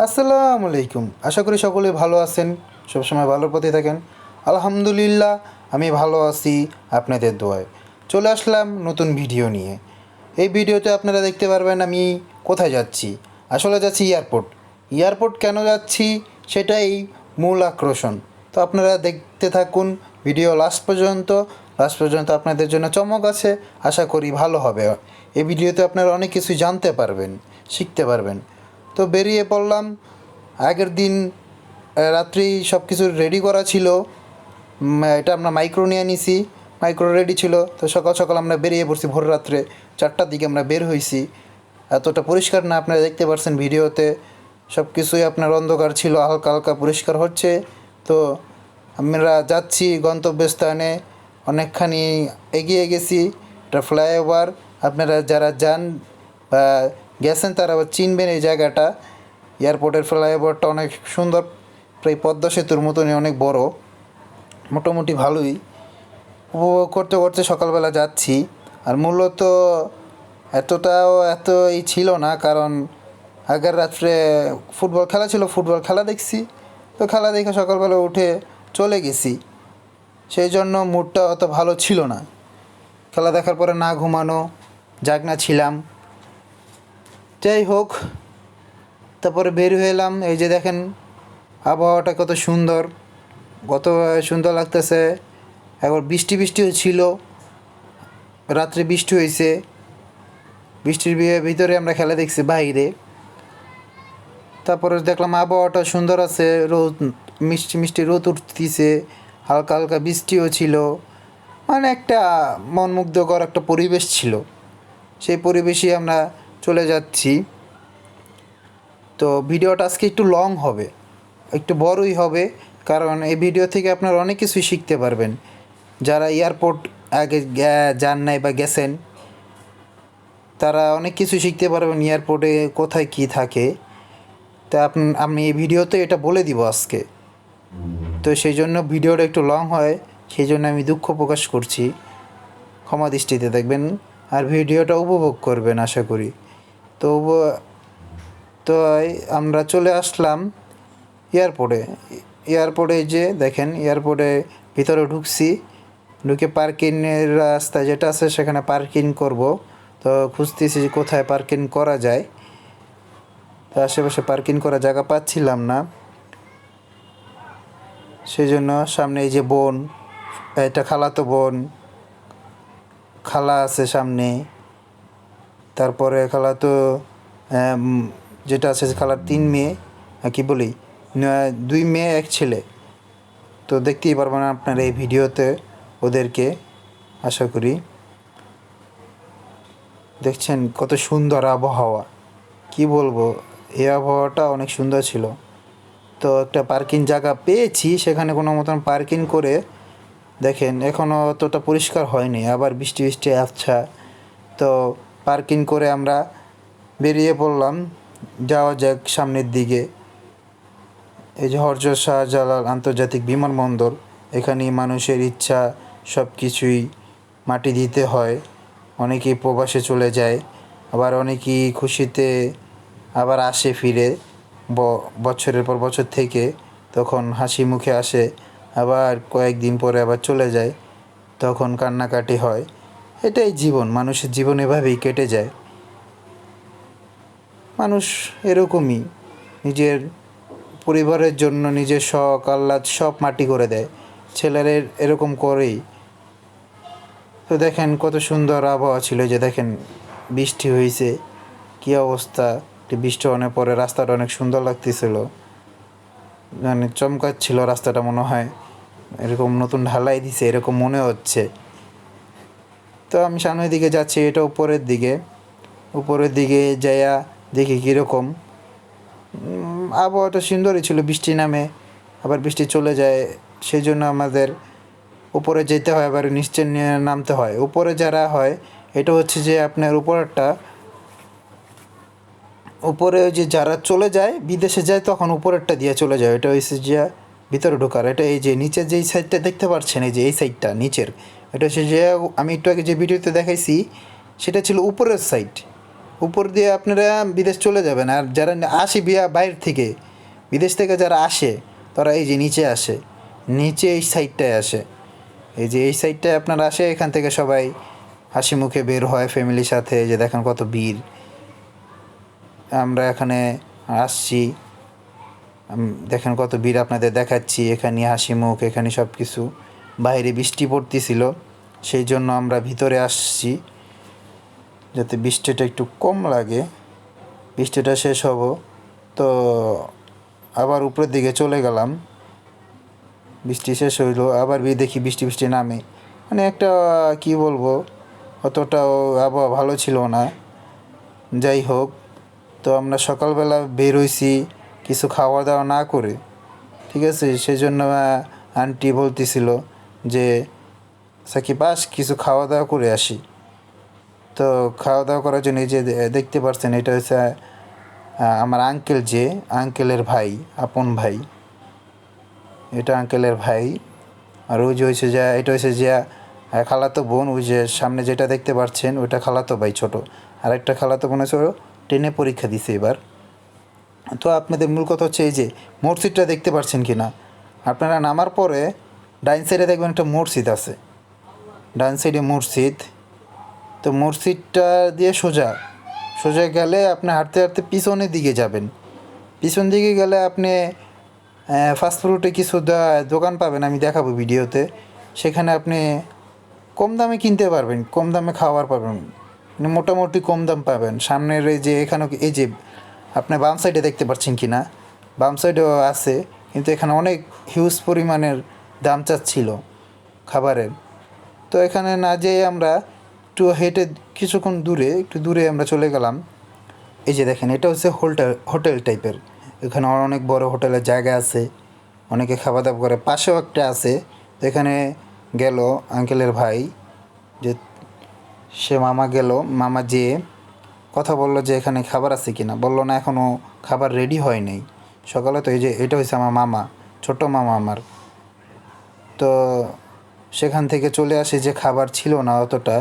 আসসালামু আলাইকুম। আশা করি সকলে ভালো আছেন, সবসময় ভালোর পথে থাকেন। আলহামদুলিল্লাহ, আমি ভালো আছি আপনাদের দোয়ায়। চলে আসলাম নতুন ভিডিও নিয়ে। এই ভিডিওতে আপনারা দেখতে পারবেন আমি কোথায় যাচ্ছি। আসলে যাচ্ছি এয়ারপোর্ট। এয়ারপোর্ট কেন যাচ্ছি সেটাই মূল আকর্ষণ। তো আপনারা দেখতে থাকুন ভিডিও লাস্ট পর্যন্ত। লাস্ট পর্যন্ত আপনাদের জন্য চমক আছে, আশা করি ভালো হবে। এই ভিডিওতে আপনারা অনেক কিছু জানতে পারবেন, শিখতে পারবেন। তো বেরিয়ে পড়লাম। আগের দিন রাত্রেই সব কিছু রেডি করা ছিল। এটা আমরা মাইক্রো নিয়ে নিছি, মাইক্রো রেডি ছিল। তো সকাল সকাল আমরা বেরিয়ে পড়ছি, ভোর রাত্রে 4টার দিকে আমরা বের হয়েছি। এতটা পরিষ্কার না, আপনারা দেখতে পাচ্ছেন ভিডিওতে। সব কিছুই আপনার অন্ধকার ছিল, হালকা হালকা পরিষ্কার হচ্ছে। তো আমরা যাচ্ছি গন্তব্যস্থানে, অনেকখানি এগিয়ে গেছি। এটা ফ্লাইওভার। আপনারা যারা যান বা গেছেন তারা চিনবেন এই জায়গাটা। এয়ারপোর্টের ফ্লাইওভারটা অনেক সুন্দর, প্রায় পদ্মা সেতুর মতনই অনেক বড়। মোটামুটি ভালোই উপভোগ করতে করতে সকালবেলা যাচ্ছি। আর মূলত এত ছিল না, কারণ আগের রাত্রে ফুটবল খেলা ছিল, ফুটবল খেলা দেখছি। তো খেলা দেখে সকালবেলা উঠে চলে গেছি, সেই জন্য মুডটা অত ভালো ছিল না। খেলা দেখার পরে না ঘুমানো, জাগনা ছিলাম। যাই হোক, তারপরে বের হয়ে এলাম। এই যে দেখেন আবহাওয়াটা কত সুন্দর, কত সুন্দর লাগতেছে। একবার বৃষ্টিও ছিল, রাত্রে বৃষ্টি হয়েছে। বৃষ্টির ভিতরে আমরা খেলা দেখছি বাইরে। তারপরে দেখলাম আবহাওয়াটা সুন্দর আছে, রোদ মিষ্টি মিষ্টি রোদ উঠতেছে, হালকা হালকা বৃষ্টিও ছিল। মানে একটা মনমুগ্ধকর একটা পরিবেশ ছিল। সেই পরিবেশে আমরা চলে যাচ্ছি। তো ভিডিওটা আজকে একটু লং হবে, একটু বড়ই হবে, কারণ এই ভিডিও থেকে আপনারা অনেক কিছুই শিখতে পারবেন। যারা এয়ারপোর্ট আগে যান নাই বা গেছেন, তারা অনেক কিছু শিখতে পারবেন এয়ারপোর্টে কোথায় কী থাকে। তা আমি এই ভিডিওতে এটা বলে দিব আজকে। তো সেই জন্য ভিডিওটা একটু লং হয়, সেই জন্য আমি দুঃখ প্রকাশ করছি, ক্ষমা দৃষ্টিতে দেখবেন। আর ভিডিওটা উপভোগ করবেন আশা করি। তো তো আমরা চলে আসলাম এয়ারপোর্টে যে দেখেন, এয়ারপোর্টে ভিতরে ঢুকছি। ঢুকে পার্কিংয়ের রাস্তা যেটা আছে সেখানে পার্কিং করব। তো খুঁজতেছি যে কোথায় পার্কিং করা যায়। তো আশেপাশে পার্কিং করার জায়গা পাচ্ছিলাম না, সেই জন্য সামনে এই যে বোন, এটা খালাতো বোন, খালা আছে সামনে। তারপরে খালাতো যেটা আছে খালার 3 মেয়ে, কি বলি, 2 মেয়ে 1 ছেলে। তো দেখতেই পারবেন আপনারা এই ভিডিওতে ওদেরকে, আশা করি দেখছেন কত সুন্দর আবহাওয়া। কি বলবো, এই আবহাওয়াটা অনেক সুন্দর ছিল। তো একটা পার্কিং জায়গা পেয়েছি, সেখানে কোনো মতন পার্কিং করে দেখেন এখনও অতটা পরিষ্কার হয়নি, আবার বৃষ্টি আচ্ছা। তো পার্কিং করে আমরা বেরিয়ে পড়লাম, যাওয়া যাক সামনের দিকে। এই যে হযরত শাহজালাল আন্তর্জাতিক বিমানবন্দর, এখানেই মানুষের ইচ্ছা সব কিছুই মাটি দিতে হয়। অনেকেই প্রবাসে চলে যায়, আবার অনেকেই খুশিতে আবার আসে ফিরে বছরের পর বছর থেকে, তখন হাসি মুখে আসে। আবার কয়েকদিন পরে আবার চলে যায়, তখন কান্নাকাটি হয়। এটাই জীবন, মানুষের জীবন এভাবেই কেটে যায়। মানুষ এরকমই নিজের পরিবারের জন্য নিজের শখ আহ্লাদ সব মাটি করে দেয়। ছেলেরা এরকম করেই। তো দেখেন কত সুন্দর আবহাওয়া ছিল, যে দেখেন বৃষ্টি হয়েছে, কী অবস্থা। বৃষ্টি অনেক পরে রাস্তাটা অনেক সুন্দর লাগতেছিল, মানে চমকাচ্ছিল রাস্তাটা, মনে হয় এরকম নতুন ঢালাই দিছে এরকম মনে হচ্ছে। তো আমি সামনের দিকে যাচ্ছি, এটা উপরের দিকে যাইয়া দেখি কীরকম আবহাওয়াটা সুন্দরই ছিল। বৃষ্টি নামে আবার বৃষ্টি চলে যায়, সেই জন্য আমাদের উপরে যেতে হয়, আবার নিচে নামতে হয়। উপরে যারা হয়, এটা হচ্ছে যে আপনার উপরে যে যারা চলে যায় বিদেশে যায়, তখন উপরেরটা দিয়ে চলে যায়। এটা হচ্ছে যে ভিতরে ঢোকার। এটা এই যে নিচের যেই সাইডটা দেখতে পাচ্ছেন, এই যে এই সাইডটা নিচের, এটা হচ্ছে যে আমি একটু আগে যে ভিডিওতে দেখাইছি সেটা ছিল উপরের সাইড। উপর দিয়ে আপনারা বিদেশ চলে যাবেন। আর যারা আসে বাইরে থেকে, বিদেশ থেকে যারা আসে তারা এই যে নিচে আসে, নিচে এই সাইডটায় আসে, এই যে এই সাইডটায় আপনারা আসে, এখান থেকে সবাই হাসি মুখে বের হয় ফ্যামিলির সাথে। এই যে দেখেন কত ভিড়। আমরা এখানে আসছি, দেখেন কত ভিড় আপনাদের দেখাচ্ছি। এখানে হাসি মুখ, এখানে সব কিছু। বাইরে বৃষ্টি পড়তেছিল, সেই জন্য আমরা ভিতরে আসছি যাতে বৃষ্টিটা একটু কম লাগে। বৃষ্টিটা শেষ হব তো আবার উপরের দিকে চলে গেলাম। বৃষ্টি শেষ হইলো, আবার দেখি বৃষ্টি বৃষ্টি নামে। মানে একটা কি বলবো, অতটাও আবহাওয়া ভালো ছিল না। যাই হোক, তো আমরা সকালবেলা বের হইছি কিছু খাওয়া দাওয়া না করে, ঠিক আছে। সেই জন্য আন্টি বলতেছিল যে সাকিব আস কিছু খাওয়া দাওয়া করে আসি। তো খাওয়া দাওয়া করার জন্য এই যে দেখতে পাচ্ছেন, এটা হচ্ছে আমার আঙ্কেল, যে আঙ্কেলের ভাই, আপন ভাই, এটা আঙ্কেলের ভাই। আর ওই যে হয়েছে যে এটা হয়েছে যে খালাতো বোন, ওই যে সামনে যেটা দেখতে পাচ্ছেন ওইটা খালাতো ভাই ছোট। আর একটা খালাতো বোন আছে, টেনে পরীক্ষা দিছে এবার। তো আপনাদের মূল কথা হচ্ছে এই যে মসজিদটা দেখতে পাচ্ছেন কি না, আপনারা নামার পরে ডাইন সাইডে দেখবেন একটা মসজিদ আছে, ডান সাইডে মসজিদ। তো মসজিদটা দিয়ে সোজা সোজা গেলে আপনি হাঁটতে হাঁটতে পিছনের দিকে যাবেন। পিছন দিকে গেলে আপনি ফাস্টফুডে কিছু দোকান পাবেন, আমি দেখাবো ভিডিওতে। সেখানে আপনি কম দামে কিনতে পারবেন, কম দামে খাবার পাবেন, মানে মোটামুটি কম দাম পাবেন। সামনের এই যে এখানে এই যে আপনি বাম সাইডে দেখতে পাচ্ছেন কি না, বাম সাইডেও আছে, কিন্তু এখানে অনেক হিউজ পরিমাণের দাম চাচ্ছিল খাবারের। তো এখানে না যেয়ে আমরা একটু হেঁটে কিছুক্ষণ দূরে, একটু দূরে আমরা চলে গেলাম। এই যে দেখেন, এটা হচ্ছে হোটেল টাইপের। এখানে অনেক বড় হোটেলের জায়গা আছে, অনেকে খাওয়া দাওয়া করে। পাশেও একটা আছে, এখানে গেল আঙ্কেলের ভাই, যে সে মামা গেল, মামা যেয়ে কথা বললো যে এখানে খাবার আছে কি না। বললো না, এখনও খাবার রেডি হয় নাই সকালে। তো এই যে এটা হচ্ছে আমার মামা, ছোট মামা আমার। তো সেখান থেকে চলে আসে, যে খাবার ছিল না অতটা।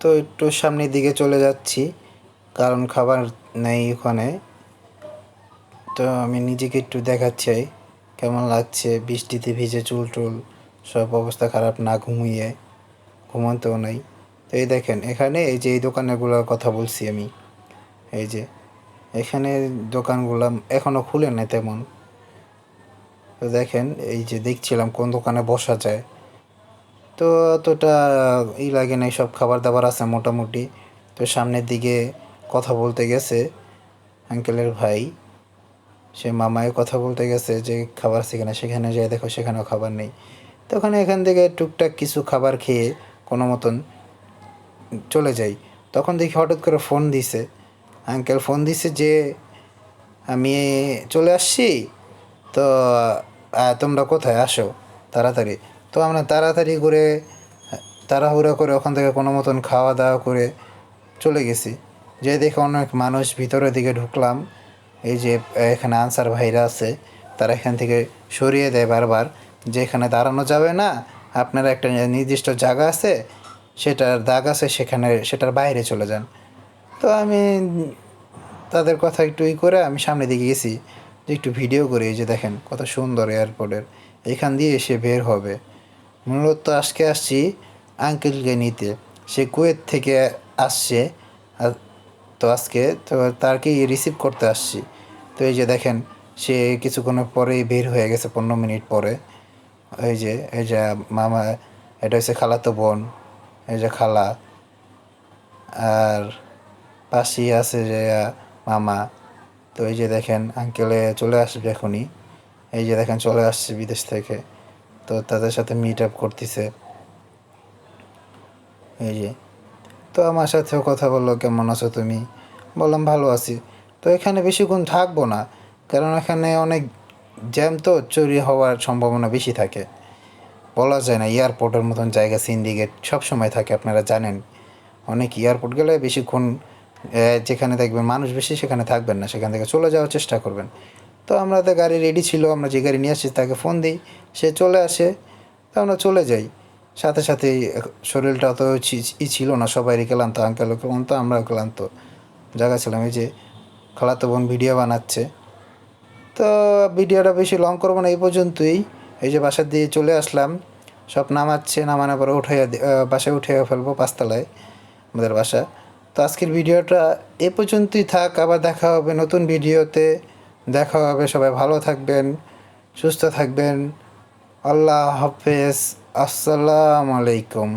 তো একটু সামনের দিকে চলে যাচ্ছি, কারণ খাবার নেই ওখানে। তো আমি নিজেকে একটু দেখাচ্ছি কেমন লাগছে, বৃষ্টিতে ভিজে চুল টুল সব অবস্থা খারাপ, না ঘুমিয়ে, ঘুমাতেও নাই। তো এই দেখেন এখানে এই যে এই দোকানগুলোর কথা বলছি আমি, এই যে এখানে দোকানগুলো এখনও খুলে নেই তেমন। তো দেখেন এই যে দেখছিলাম কোন দোকানে বসা যায়, তো অতটা লাগে নাই, সব খাবার দাবার আছে মোটামুটি। তো সামনের দিকে কথা বলতে গেছে আঙ্কেলের ভাই, সে মামায় কথা বলতে গেছে যে খাবার আছে কিনা। সেখানে যেয়ে দেখো সেখানেও খাবার নেই। তো এখান থেকে টুকটাক কিছু খাবার খেয়ে কোনো মতন চলে যাই। তখন দেখি হঠাৎ করে ফোন দিছে, আঙ্কেল ফোন দিছে যে আমি চলে আসছি, তো তোমরা কোথায়, আসো তাড়াতাড়ি। তো আমরা তাড়াতাড়ি করে তাড়াহুড়ো করে ওখান থেকে কোনো মতন খাওয়া দাওয়া করে চলে গেছি। যে দেখে অনেক মানুষ, ভিতরের দিকে ঢুকলাম। এই যে এখানে আনসার ভাইরা আছে, তারা এখান থেকে সরিয়ে দেয় বারবার, যে এখানে দাঁড়ানো যাবে না, আপনারা একটা নির্দিষ্ট জায়গা আছে, সেটার দাগ আছে, সেটার বাইরে চলে যান। তো আমি তাদের কথা একটু করে আমি সামনের দিকে গেছি, যে একটু ভিডিও করি। এই যে দেখেন কত সুন্দর এয়ারপোর্টের, এখান দিয়ে এসে বের হবে। মূলত আজকে আসছি আঙ্কেলকে নিতে, সে কুয়েত থেকে আসছে। তো আজকে তো তারকেই রিসিভ করতে আসছি। তো এই যে দেখেন সে কিছুক্ষণের পরেই বের হয়ে গেছে, 15 মিনিট পরে। এই যে মামা, এটা হচ্ছে খালাতো বোন, এই যে খালা, আর পাশেই আছে যে মামা। তো এই যে দেখেন আঙ্কেলে চলে আসবে এখনই, এই যে দেখেন চলে আসছে বিদেশ থেকে। তো তাদের সাথে মিট আপ করতেছে, এই যে। তো আমার সাথেও কথা বললো, কেমন আছো তুমি, বললাম ভালো আছি। তো এখানে বেশিক্ষণ থাকবো না, কারণ এখানে অনেক জ্যাম, তো চুরি হওয়ার সম্ভাবনা বেশি থাকে। বলা যায় না, এয়ারপোর্টের মতন জায়গা সিন্ডিকেট সবসময় থাকে, আপনারা জানেন। অনেক এয়ারপোর্ট গেলে বেশিক্ষণ যেখানে দেখবেন মানুষ বেশি সেখানে থাকবেন না, সেখান থেকে চলে যাওয়ার চেষ্টা করবেন। তো আমরা তো গাড়ি রেডি ছিল, আমরা যে গাড়ি নিয়ে আসছি তাকে ফোন দিই, সে চলে আসে, তো আমরা চলে যাই। সাথে সাথেই শরীরটা অত ছিল না, সবারই ক্লান্ত, আঙ্কেলও ক্লান্ত, আমরাও ক্লান্ত জায়গা ছিলাম। এই যে খালাতো বোন ভিডিও বানাচ্ছে। তো ভিডিওটা বেশি লং করবো না, এই পর্যন্তই। এই যে বাসার দিয়ে চলে আসলাম, সব নামাচ্ছে, নামানোর পরে বাসায় উঠে ফেলবো, 5 তলায় আমাদের বাসা। তো আজকের ভিডিওটা এ পর্যন্তই থাক, আবার দেখা হবে নতুন ভিডিওতে। দেখা হবে, সবাই ভালো থাকবেন, সুস্থ থাকবেন। আল্লাহ হাফেজ, আসসালামু আলাইকুম।